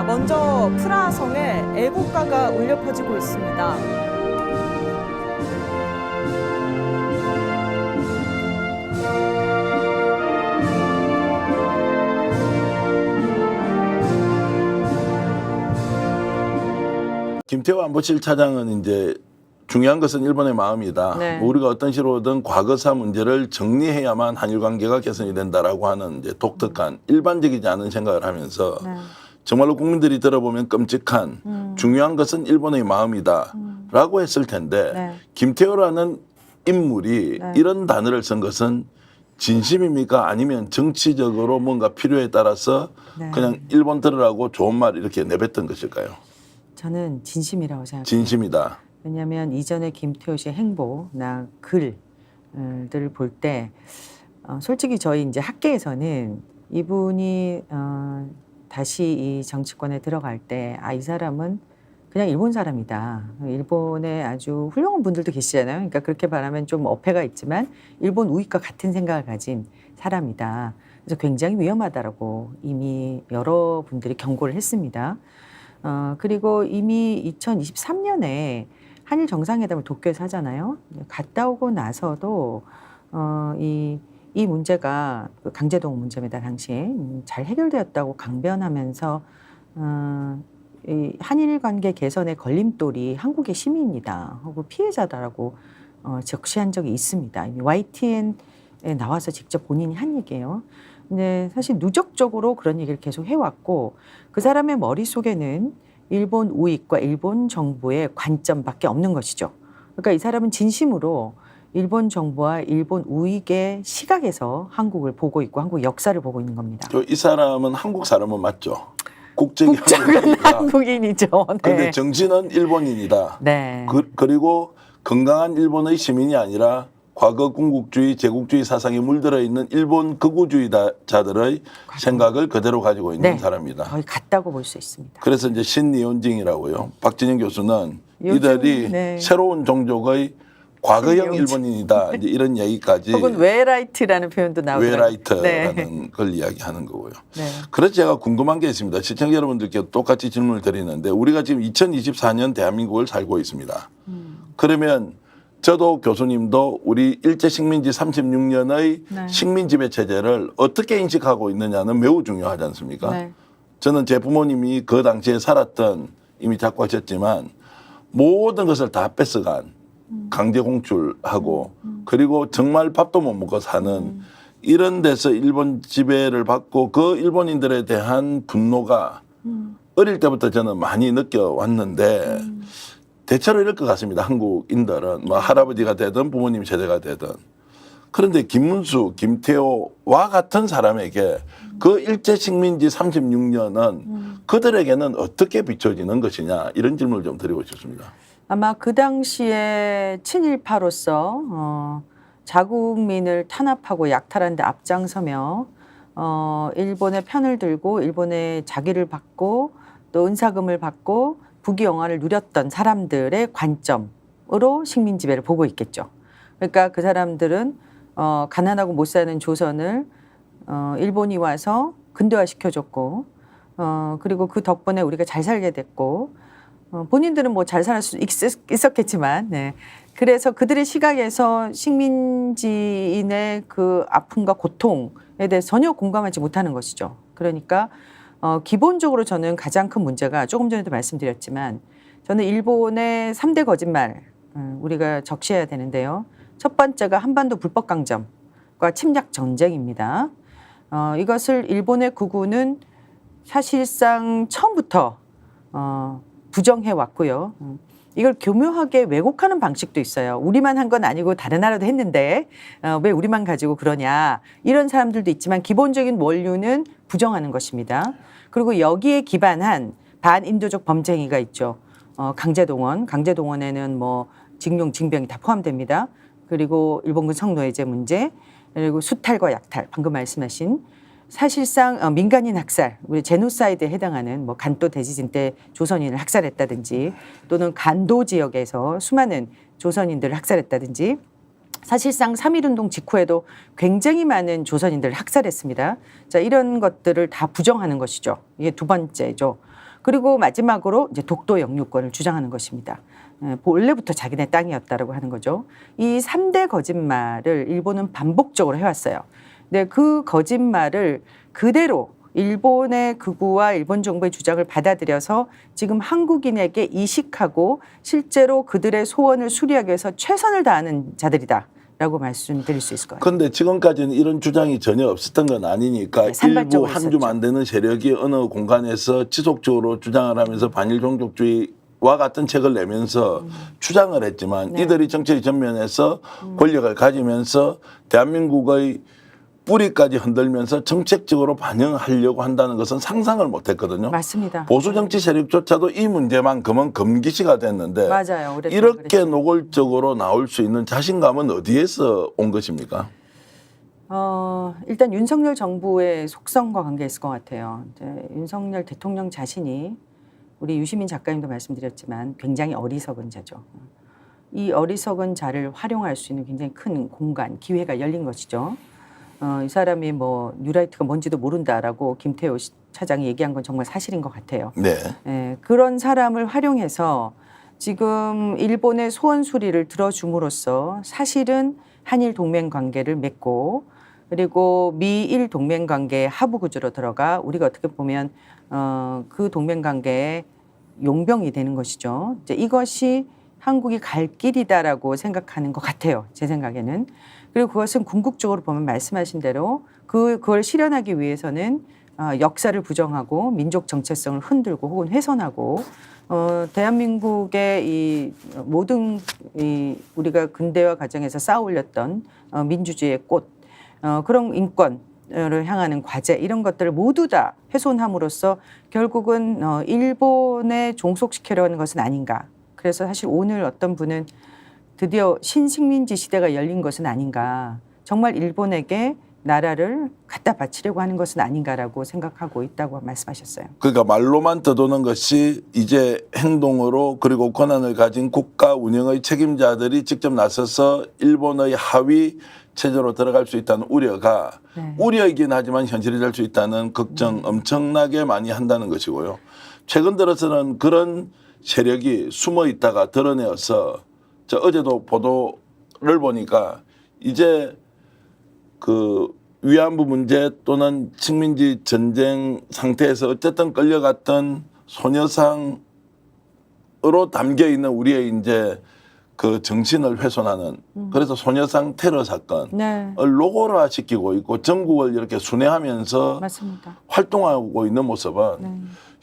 자, 먼저 프라하성에 애국가가 울려 퍼지고 있습니다. 김태호 안보실 차장은 이제 중요한 것은 일본의 마음이다. 네. 우리가 어떤 식으로든 과거사 문제를 정리해야만 한일 관계가 개선이 된다라고 하는 이제 독특한 일반적이지 않은 생각을 하면서 네. 정말로 국민들이 들어보면 끔찍한 중요한 것은 일본의 마음이다라고 했을 텐데 네. 김태호라는 인물이 네. 이런 단어를 쓴 것은 진심입니까? 아니면 정치적으로 뭔가 필요에 따라서 네. 그냥 일본 들으라고 좋은 말 이렇게 내뱉은 것일까요? 저는 진심이라고 생각해요. 진심이다. 왜냐하면 이전에 김태호 씨의 행보나 글들을 볼 때 솔직히 저희 이제 학계에서는 이분이 다시 이 정치권에 들어갈 때 이 사람은 그냥 일본 사람이다. 일본에 아주 훌륭한 분들도 계시잖아요. 그러니까 그렇게 말하면 좀 어폐가 있지만 일본 우익과 같은 생각을 가진 사람이다. 그래서 굉장히 위험하다라고 이미 여러분들이 경고를 했습니다. 그리고 이미 2023년에 한일 정상회담을 도쿄에서 하잖아요. 갔다 오고 나서도 이 문제가 강제동원 문제입니다. 당시에 잘 해결되었다고 강변하면서 이 한일 관계 개선의 걸림돌이 한국의 시민이다 하고 피해자다라고 적시한 적이 있습니다. 이미 YTN에 나와서 직접 본인이 한 얘기예요. 근데 사실 누적적으로 그런 얘기를 계속 해왔고 그 사람의 머릿속에는 일본 우익과 일본 정부의 관점밖에 없는 것이죠. 그러니까 이 사람은 진심으로 일본 정부와 일본 우익의 시각에서 한국을 보고 있고 한국 역사를 보고 있는 겁니다. 이 사람은 한국 사람은 맞죠? 국적이 국적은 한국인이다. 한국인이죠. 그런데 네. 정신은 일본인이다. 네. 그리고 건강한 일본의 시민이 아니라 과거 군국주의, 제국주의 사상에 물들어 있는 일본 극우주의자들의 생각을 그대로 가지고 있는 네. 사람이다. 거의 같다고 볼 수 있습니다. 그래서 이제 신니온징이라고요. 박진영 교수는 요즘, 이들이 네. 새로운 종족의 과거형 신니온징. 일본인이다. 이제 이런 얘기까지 혹은 웨라이트라는 표현도 나오더라고요. 웨라이트라는 네. 걸 이야기하는 거고요. 네. 그래서 제가 궁금한 게 있습니다. 시청자 여러분들께 똑같이 질문을 드리는데 우리가 지금 2024년 대한민국을 살고 있습니다. 그러면 저도 교수님도 우리 일제 식민지 36년의 네. 식민 지배 체제를 어떻게 인식하고 있느냐는 매우 중요하지 않습니까? 네. 저는 제 부모님이 그 당시에 살았던 이미 작고하셨지만 모든 것을 다 뺏어간 강제 공출하고 그리고 정말 밥도 못 먹고 사는 이런 데서 일본 지배를 받고 그 일본인들에 대한 분노가 어릴 때부터 저는 많이 느껴왔는데 대체로 이럴 것 같습니다. 한국인들은 뭐 할아버지가 되든 부모님 세대가 되든. 그런데 김문수, 김태호와 같은 사람에게 그 일제 식민지 36년은 그들에게는 어떻게 비춰지는 것이냐 이런 질문을 좀 드리고 싶습니다. 아마 그 당시에 친일파로서 자국민을 탄압하고 약탈하는 데 앞장서며 일본의 편을 들고 일본의 자기를 받고 또 은사금을 받고 부귀영화를 누렸던 사람들의 관점으로 식민 지배를 보고 있겠죠. 그러니까 그 사람들은 가난하고 못 사는 조선을 일본이 와서 근대화 시켜줬고 그리고 그 덕분에 우리가 잘 살게 됐고 본인들은 뭐 잘 살 수 있었겠지만 네. 그래서 그들의 시각에서 식민지인의 그 아픔과 고통에 대해 전혀 공감하지 못하는 것이죠. 그러니까 기본적으로 저는 가장 큰 문제가 조금 전에도 말씀드렸지만 저는 일본의 3대 거짓말 우리가 적시해야 되는데요. 첫 번째가 한반도 불법 강점과 침략 전쟁입니다. 이것을 일본의 국군은 사실상 처음부터 부정해 왔고요. 이걸 교묘하게 왜곡하는 방식도 있어요. 우리만 한 건 아니고 다른 나라도 했는데 왜 우리만 가지고 그러냐. 이런 사람들도 있지만 기본적인 원류는 부정하는 것입니다. 그리고 여기에 기반한 반인도적 범죄 행위가 있죠. 강제동원에는 뭐 징용, 징병이 다 포함됩니다. 그리고 일본군 성노예제 문제, 그리고 수탈과 약탈, 방금 말씀하신 사실상 민간인 학살, 우리 제노사이드에 해당하는 뭐 간도 대지진 때 조선인을 학살했다든지 또는 간도 지역에서 수많은 조선인들을 학살했다든지 사실상 3.1운동 직후에도 굉장히 많은 조선인들을 학살했습니다. 자, 이런 것들을 다 부정하는 것이죠. 이게 두 번째죠. 그리고 마지막으로 이제 독도 영유권을 주장하는 것입니다. 원래부터 자기네 땅이었다라고 하는 거죠. 이 3대 거짓말을 일본은 반복적으로 해왔어요. 근데 그 거짓말을 그대로 일본의 극우와 일본 정부의 주장을 받아들여서 지금 한국인에게 이식하고 실제로 그들의 소원을 수리하기 위해서 최선을 다하는 자들이다라고 말씀드릴 수 있을 것 같아요. 그런데 지금까지는 이런 주장이 전혀 없었던 건 아니니까 네, 산발적으로 일부 한 줌 안 되는 세력이 어느 공간에서 지속적으로 주장을 하면서 반일 종족주의와 같은 책을 내면서 주장을 했지만 네. 이들이 정치의 전면에서 권력을 가지면서 대한민국의 뿌리까지 흔들면서 정책적으로 반영하려고 한다는 것은 상상을 못했거든요. 맞습니다. 보수 정치 세력조차도 이 문제만큼은 금기시가 됐는데 맞아요. 오랫동안 이렇게 그랬죠. 노골적으로 나올 수 있는 자신감은 어디에서 온 것입니까? 일단 윤석열 정부의 속성과 관계 있을 것 같아요. 이제 윤석열 대통령 자신이 우리 유시민 작가님도 말씀드렸지만 굉장히 어리석은 자죠. 이 어리석은 자를 활용할 수 있는 굉장히 큰 공간, 기회가 열린 것이죠. 이 사람이 뭐 뉴라이트가 뭔지도 모른다라고 김태호 차장이 얘기한 건 정말 사실인 것 같아요. 네. 그런 사람을 활용해서 지금 일본의 소원 수리를 들어줌으로써 사실은 한일 동맹 관계를 맺고 그리고 미일 동맹 관계의 하부 구조로 들어가 우리가 어떻게 보면 그 동맹 관계의 용병이 되는 것이죠. 이제 이것이 한국이 갈 길이다라고 생각하는 것 같아요. 제 생각에는. 그리고 그것은 궁극적으로 보면 말씀하신 대로 그걸 실현하기 위해서는 역사를 부정하고 민족 정체성을 흔들고 혹은 훼손하고 대한민국의 이 모든 우리가 근대화 과정에서 쌓아올렸던 민주주의의 꽃 그런 인권을 향하는 과제 이런 것들을 모두 다 훼손함으로써 결국은 일본에 종속시키려고 하는 것은 아닌가. 그래서 사실 오늘 어떤 분은 드디어 신식민지 시대가 열린 것은 아닌가. 정말 일본에게 나라를 갖다 바치려고 하는 것은 아닌가라고 생각하고 있다고 말씀하셨어요. 그러니까 말로만 떠도는 것이 이제 행동으로 그리고 권한을 가진 국가 운영의 책임자들이 직접 나서서 일본의 하위 체제로 들어갈 수 있다는 우려가 네. 우려이긴 하지만 현실이 될 수 있다는 걱정 엄청나게 많이 한다는 것이고요. 최근 들어서는 그런 세력이 숨어 있다가 드러내어서 저 어제도 보도를 보니까 이제 그 위안부 문제 또는 식민지 전쟁 상태에서 어쨌든 끌려갔던 소녀상으로 담겨 있는 우리의 이제 그 정신을 훼손하는 그래서 소녀상 테러 사건을 네, 로고화 시키고 있고 전국을 이렇게 순회하면서 맞습니다. 활동하고 있는 모습은 네.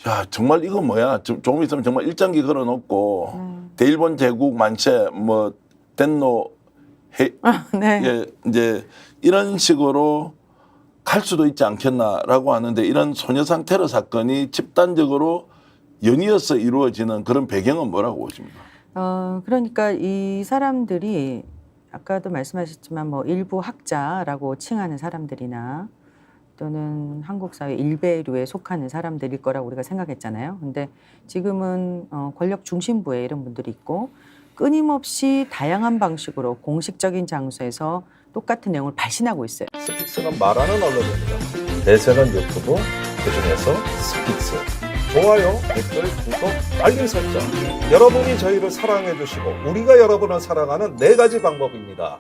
야 정말 이거 뭐야 조금 있으면 정말 일장기 걸어놓고 대일본 제국 만세 뭐 덴노 네. 예, 이제 이런 식으로 갈 수도 있지 않겠나라고 하는데 이런 소녀상 테러 사건이 집단적으로 연이어서 이루어지는 그런 배경은 뭐라고 보십니까? 그러니까 이 사람들이 아까도 말씀하셨지만 뭐 일부 학자라고 칭하는 사람들이나 또는 한국 사회 일베류에 속하는 사람들일 거라고 우리가 생각했잖아요. 근데 지금은 권력 중심부에 이런 분들이 있고 끊임없이 다양한 방식으로 공식적인 장소에서 똑같은 내용을 발신하고 있어요. 스픽스는 말하는 언론입니다. 대세는 유튜브, 그중에서 스픽스. 좋아요, 댓글, 구독, 알림 설정. 여러분이 저희를 사랑해 주시고 우리가 여러분을 사랑하는 4가지 방법입니다.